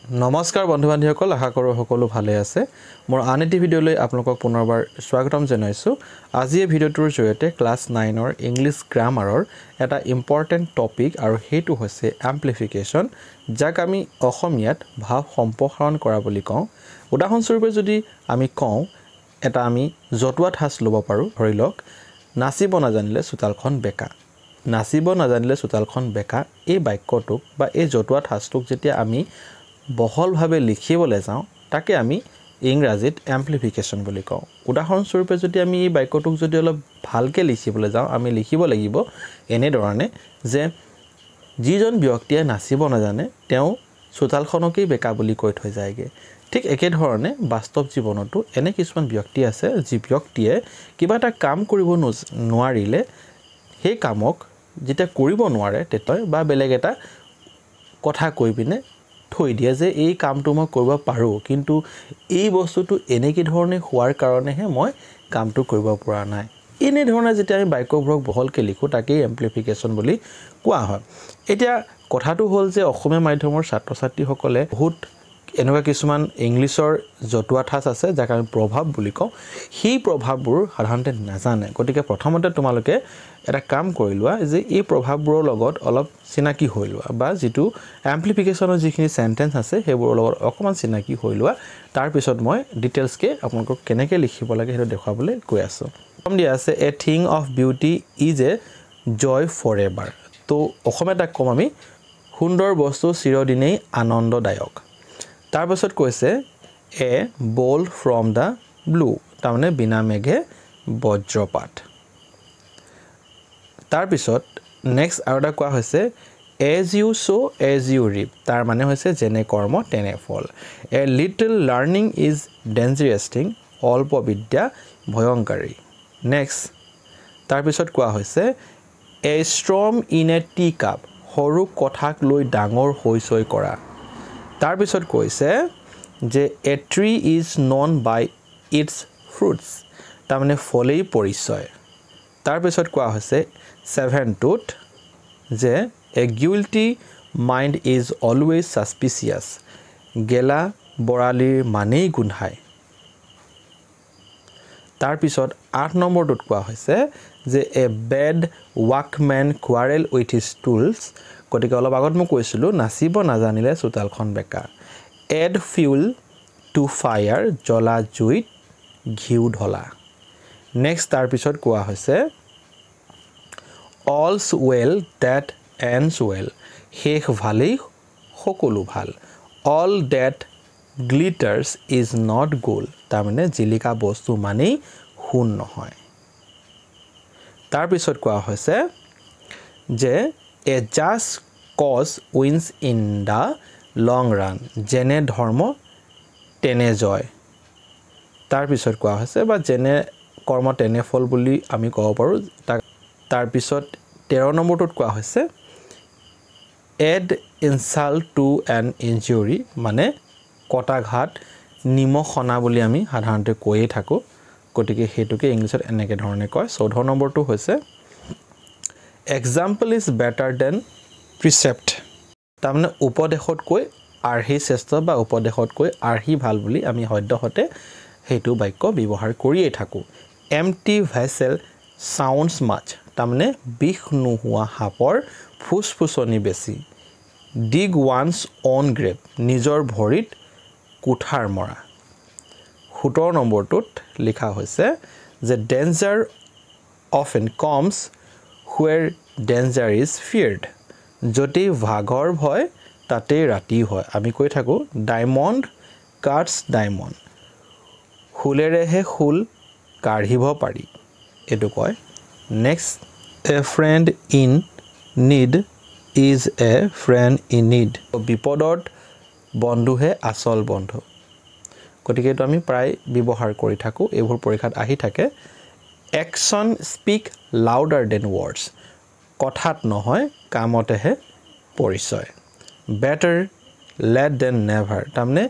নমস্কাৰ বন্ধু বান্ধৱীসকল আশা কৰোঁ সকলো ভালে আছে মোৰ আন এটি ভিডিঅ'লৈ আপোনালোকক পুনৰবাৰ স্বাগতম জনাইছোঁ আজি এই ভিডিঅ'টোৰ জৰিয়তে ক্লাছ 9 ৰ ইংলিছ গ্ৰামাৰৰ এটা ইম্পৰ্টেন্ট টপিক আৰু হেতু হৈছে এম্প্লিফিকেশন যাক আমি অসমীয়াত ভাৱ সম্প্ৰসাৰণ কৰা বুলি কওঁ উদাহৰণস্বৰূপে যদি আমি কওঁ এটা আমি জতুৱা ঠাঁচ ল'ব পাৰোঁ ধৰি লওক নাচিব নাজানিলে চোতালখন বেকা নাচিব নাজানিলে চোতালখন বেকা এই বাক্যটোক বা এই জতুৱা ঠাঁচটোক যেতিয়া আমি বহলভাৱে লিখিবলৈ যাওঁ তাকে আমি ইংৰাজীত এম্প্লিফিকেশন বুলি কওঁ উদাহৰণস্বৰূপে যদি আমি এই বাক্যটোক যদি অলপ ভালকৈ লিখিবলৈ যাওঁ আমি লিখিব লাগিব এনে ধৰণে যে যিজন ব্যক্তিয়ে নাচিব নাজানে তেওঁ চোতালখনকেই বেকা বুলি কৈ থৈ যায়গে ঠিক একে ধৰণে বাস্তৱ জীৱনতো এনে কিছুমান ব্যক্তি আছে যি ব্যক্তিয়ে কিবা এটা কাম কৰিব নোৱাৰিলে সেই কামক যেতিয়া কৰিব নোৱাৰে তেতিয়া বা বেলেগ এটা কথা কৈ পিনে থৈ দিয়ে যে এই কামটো মই কৰিব পাৰো কিন্তু এই বস্তুটো এনেকি ধৰণে হোৱাৰ কাৰণেহে মই কামটো কৰিব পৰা নাই এনে ধৰণে যেতিয়া আমি বাক্যবোৰক বহলকৈ লিখো তাকেই এম্প্লিফিকেশন বুলি কোৱা হয় এতিয়া কথাটো হ'ল যে অসমীয়া মাধ্যমৰ ছাত্ৰ-ছাত্ৰীসকলে বহুত এনেকুৱা কিছুমান ইংলিছৰ জতুৱা ঠাঁচ আছে যাক আমি প্ৰভাৱ বুলি কওঁ সেই প্ৰভাৱবোৰ সাধাৰণতে নাজানে গতিকে প্ৰথমতে তোমালোকে এটা কাম কৰি লোৱা যে এই প্ৰভাৱবোৰৰ লগত অলপ চিনাকি হৈ লোৱা বা যেটো এম্প্লিফিকেশনৰ যিখিনি সেন্টেন্স আছে সেইবোৰৰ লগত অকমান চিনাকি হৈ লোৱা তাৰ পিছত মই ডিটেইলছকে আপোনালোকক কেনেকৈ লিখিব লাগে হেতু দেখাবলৈ গৈ আছো প্ৰথম দিয়া আছে a thing of beauty is a joy forever তো অসমীয়াত কম আমি সুন্দৰ বস্তু চিৰদিনেই আনন্দদায়ক তাৰ পাছত কৈছে এ বল ফ্ৰম দা ব্লু তাৰমানে বিনা মেঘে বজ্ৰপাত তাৰ পিছত নেক্সট আৰু এটা কোৱা হৈছে as you sow as you reap তাৰ মানে হৈছে যেনে কৰ্ম তেনে ফল a little learning is dangerous thing অল্প বিদ্যা ভয়ংকাৰী নেক্সট তাৰ পিছত কোৱা হৈছে a storm in a teacup সৰু কথাক লৈ ডাঙৰ হৈছৈ কৰা তাৰ পিছত কৈছে যে a tree is known by its fruits তাৰ মানে ফলেই পৰিচয় তাৰ পিছত কোৱা হৈছে 7th যে a guilty mind is always suspicious গেলা বৰালিৰ মানেই গুন্ধায় তাৰ পিছত 8 নম্বৰটোত কোৱা হৈছে যে a bad workman quarrel with his tools গতিকে অলপ আগত মই কৈছিলো নাচিব নাজানিলে চোতালখন বেকা add fuel to fire জ্বলা জুইত ঘিউ ঢলা নেক্সট তাৰ পিছত কোৱা হৈছে all's well that ends well শেষ ভালেই সকলো ভাল all that glitters is not gold তাৰমানে জিলিকা বস্তু মানেই সোণ নহয় তাৰ পিছত কোৱা হৈছে যে a just cause wins in the long run যেনে ধৰ্ম তেনে জয় তাৰ পিছত কোৱা হৈছে বা যেনে কৰ্ম তেনে ফল বুলি আমি ক'ব পাৰো তাৰ পিছত 13 নম্বৰটোত কোৱা হৈছে add insult to an injury মানে কটাঘাত নিমখনা বুলি আমি সাধাৰণতে কৈয়ে থাকো গতিকে হেতুকে ইংলিছত এনেকে ধৰণে কয় 14 নম্বৰটো হৈছে example is better than precept তাৰমানে উপদেশতকৈ আৰ্হি শ্ৰেষ্ঠ বা উপদেশতকৈ আৰ্হি ভাল বুলি আমি সদ্যহতে হেতু বাক্য ব্যৱহাৰ কৰিয়ে থাকো empty vessel sounds much তাৰমানে বিষ নোহোৱা হাপৰ ফুসফুসনি বেছি dig one's own grave নিজৰ ভৰিত কুঠাৰ মৰা 17 নম্বৰটোত লিখা হৈছে যে danger often comes where danger is feared যদি ভাগৰ ভয় তাতে ৰাতি হয় আমি কৈ থাকো ডায়মণ্ড কাটস ডায়মণ্ড খুলেৰেহে খুল কাঢ়িব পাৰি এটো কয় next a friend in need is a friend in need বিপদত বন্ধুহে আসল বন্ধু গতিকে তো আমি প্ৰায় ব্যৱহাৰ কৰি থাকো এইবোৰ পৰীক্ষাত আহি থাকে action speak louder than words কথাত নহয় কামতেহে পৰিচয় better late than never তাৰমানে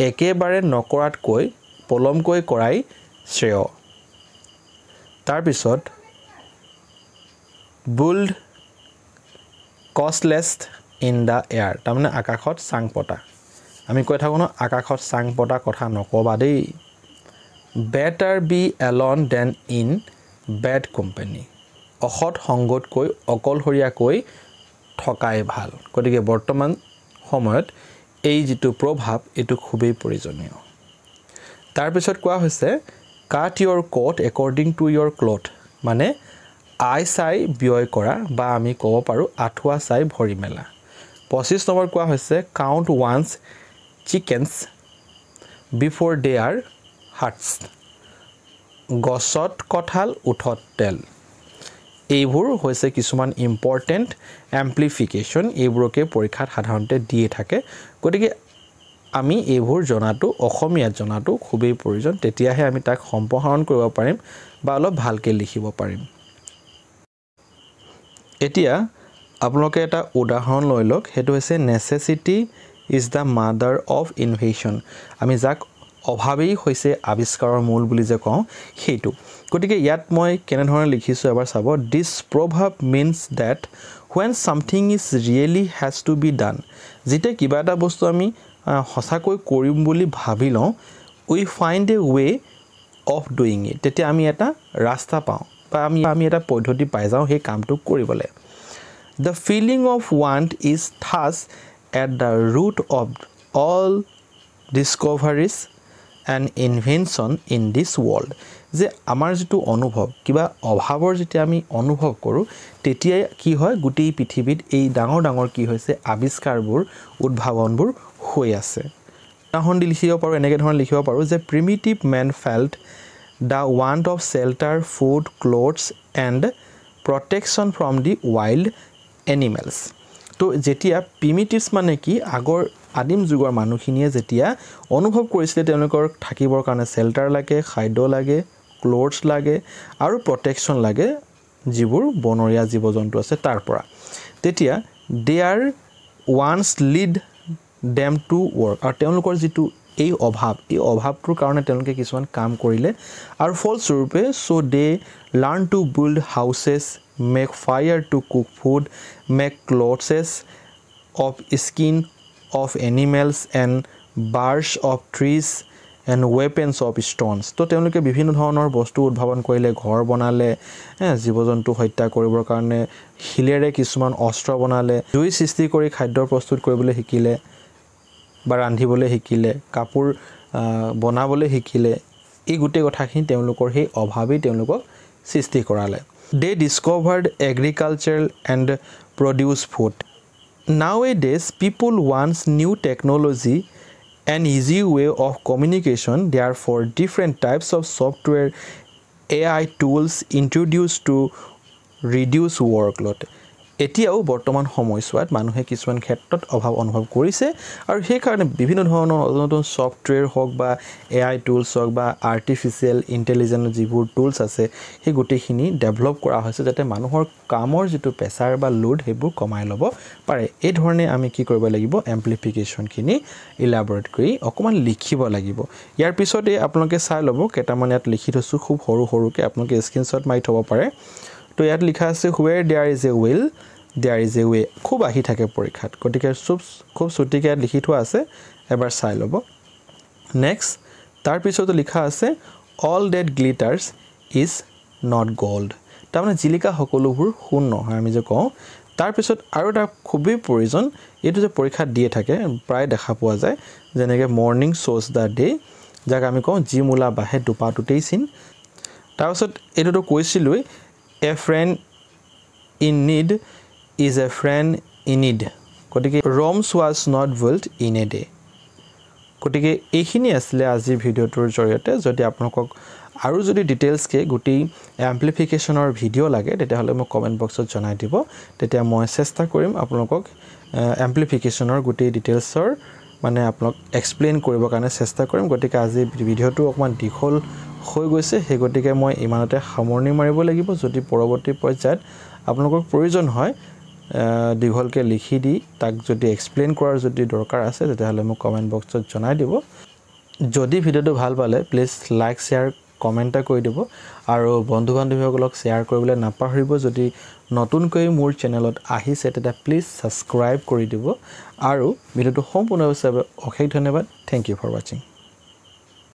একেবাৰে নকৰাতকৈ পলমকৈ কৰাই শ্ৰেয় তাৰ পিছত build costless in the air তাৰমানে আকাশত চাং পতা আমি কৈ থাকোঁ ন আকাশত চাং পতা কথা নকবা দেই better be alone than in bad company অসৎ সংগতকৈ অকলশৰীয়াকৈ থকাই ভাল গতিকে বৰ্তমান সময়ত এই যেটো প্ৰভাৱ এটো খুবেই প্ৰয়োজনীয় তাৰ পিছত কোৱা হৈছে cut your coat according to your cloth মানে আই চাই ব্যয় কৰা বা আমি ক'ব পাৰো আঠুৱা চাই ভৰি মেলা 25 নম্বৰ কোৱা হৈছে count one's chickens before they are hatched গছত কঁঠাল উঠত তেল এইবোৰ হৈছে কিছুমান ইম্পৰ্টেন্ট এমপ্লিফিকেশন এইবোৰকে পৰীক্ষাত সাধাৰণতে দিয়ে থাকে গতিকে আমি এইবোৰ জনাটো অসমীয়া জনাটো খুবেই প্ৰয়োজন তেতিয়াহে আমি তাক সম্প্ৰসাৰণ কৰিব পাৰিম বা অলপ ভালকে লিখিব পাৰিম এতিয়া আপোনালোকে এটা উদাহৰণ লৈ লওক হেতু হৈছে necessity is the mother of invasion আমি যাক অভাৱেই হৈছে আৱিষ্কাৰৰ মূল বুলি যে কওঁ হেতু গতিকে ইয়াত মই কেনে ধৰণে লিখিছো এবাৰ চাব দিস প্ৰভাৱ means that when something is really has to be done যেতে কিবা এটা বস্তু আমি হসাকৈ কৰিম বুলি ভাবি লওঁ we find a way of doing it তেতিয়া আমি এটা ৰাস্তা পাওঁ বা আমি এটা পদ্ধতি পাই যাওঁ সেই কামটো কৰিবলৈ the feeling of want is thus at the root of all discoveries and invention in this world যে আমাৰ যেটো অনুভৱ কিবা অভাৱৰ যেতে আমি অনুভৱ কৰো তেতিয়া কি হয় গুটেই পৃথিৱীত এই ডাঙৰ ডাঙৰ কি হৈছে আৱিষ্কাৰবোৰ উদ্ভাৱনবোৰ হৈ আছে তাহন লিখিব পাৰো এনেকে ধৰণ লিখিব পাৰো যে primitive man felt the want of shelter food clothes and protection from the wild animals তো যেতিয়া প্ৰিমিটিভস মানে কি আগৰ আদিম যুগৰ মানুহখিনিয়ে যেতিয়া অনুভৱ কৰিছিল তেওঁলোকৰ থাকিবৰ কাৰণে শেল্টাৰ লাগে খাদ্য লাগে ক্লোথছ লাগে আৰু প্ৰটেকচন লাগে যিবোৰ বনৰীয়া জীৱ-জন্তু আছে তাৰ পৰা তেতিয়া they are once lead them to work আৰু তেওঁলোকৰ যেটো এই অভাৱটোৰ কাৰণে তেওঁলোকে কিছুমান কাম কৰিলে আৰু ফলস্বৰূপে so they learn to build houses make fire to cook food make clothes of skin of animals and bars of trees and weapons of stones তো তেওঁলোকে বিভিন্ন ধৰণৰ বস্তু উদ্ভাৱন কৰিলে ঘৰ বনালে জীৱ-জন্তু হত্যা কৰিবৰ কাৰণে হিলেৰে কিছুমান অস্ত্ৰ বনালে জুই সৃষ্টি কৰি খাদ্য প্ৰস্তুত কৰিবলৈ শিকিলে বা ৰান্ধিবলৈ শিকিলে কাপোৰ বনাবলৈ শিকিলে এই গুটে কথাখিনি তেওঁলোকৰ সেই অভাৱই তেওঁলোকক সৃষ্টি কৰালে they discovered agriculture and produce food nowadays people want new technology an easy way of communication therefore different types of software AI tools introduced to reduce workload এতিয়াও বৰ্তমান সময়ছোৱাত মানুহে কিছুমান ক্ষেত্ৰত অভাৱ অনুভৱ কৰিছে আৰু সেই কাৰণে বিভিন্ন ধৰণৰ নতুন সফটওয়্যাৰ হওক বা AI টুলস হওক বা আৰ্টিফিশিয়াল ইন্টেলিজেন্স যিবোৰ টুলস আছে সেই গুটেখিনি ডেভেলপ কৰা হৈছে যাতে মানুহৰ কামৰ যেটো প্ৰেছাৰ বা লোড হেবোৰ কমাই ল'ব পাৰে এই ধৰণে আমি কি কৰিব লাগিব এমপ্লিফিকেশন খিনি ইলাবৰেট কৰি অকমান লিখিব লাগিব ইয়াৰ পিছতে আপোনালোকে চাই ল'ব কেটামান ইয়াত লিখি থৈছো খুব সৰু সৰুকে আপোনালোকে স্ক্ৰিনশ্বট মাৰি থব পাৰে তো ইয়াত লিখা আছে where there is a will there is a way খুব আহি থাকে পৰীক্ষাত গতিকে খুব ছুটিকে লিখি থোৱা আছে এবাৰ চাই ল'ব নেক্সট তাৰ পিছত লিখা আছে all that glitters is not gold তাৰমানে জিলিকা সকলোবোৰ সোণ নহয় আমি যে কওঁ তাৰ পিছত আৰু এটা খুবেই প্ৰয়োজন এটো যে পৰীক্ষা দিয়ে থাকে প্ৰায় দেখা পোৱা যায় যেনেকে মৰ্নিং shows the day যাক আমি কওঁ জি মুলা বাহে দুপাটুতেই চিন তাৰ পিছত এটোটো কৈছিলই a friend in need is a friend in need গতিকে Rome was not built in a day গতিকে এইখিনি আসলে আজি ভিডিওটোৰ জৰিয়তে যদি আপোনাক আৰু যদি ডিটেইলছ কে গুটি এমপ্লিফিকেশনৰ ভিডিও লাগে তেতিয়াহলে মোক কমেন্ট বক্সত জনাই দিব তেতিয়া মই চেষ্টা কৰিম আপোনাক এমপ্লিফিকেশনৰ গুটি ডিটেইলছৰ মানে আপোনাক এক্সপ্লেইন কৰিবৰ কাৰণে চেষ্টা কৰিম গতিকে আজি ভিডিওটো অকমান দীঘল হৈ গৈছে হে গতিকে মই ইমানতে সামৰণি মাৰিব লাগিব যদি পৰৱৰ্তী পৰ্যায়ত আপোনালোকৰ প্ৰয়োজন হয় দীঘলকে লিখি দি তাক যদি এক্সপ্লেইন কৰাৰ যদি দৰকাৰ আছে তেতিয়াহলে মোক কমেন্ট বক্সত জনাই দিব যদি ভিডিওটো ভাল পালে প্লিজ লাইক শেয়াৰ কমেন্ট কৰি দিব আৰু বন্ধু বান্ধৱীসকলক শেয়াৰ কৰিবলৈ নাপাহৰিব যদি নতুনকৈ মোৰ চেনেলত আহিছে তেতিয়া প্লিজ সাবস্ক্ৰাইব কৰি দিব আৰু ভিডিওটো সম্পূৰ্ণভাৱে অশেষ ধন্যবাদ থ্যাংক ইউ ফৰ ওয়াচিং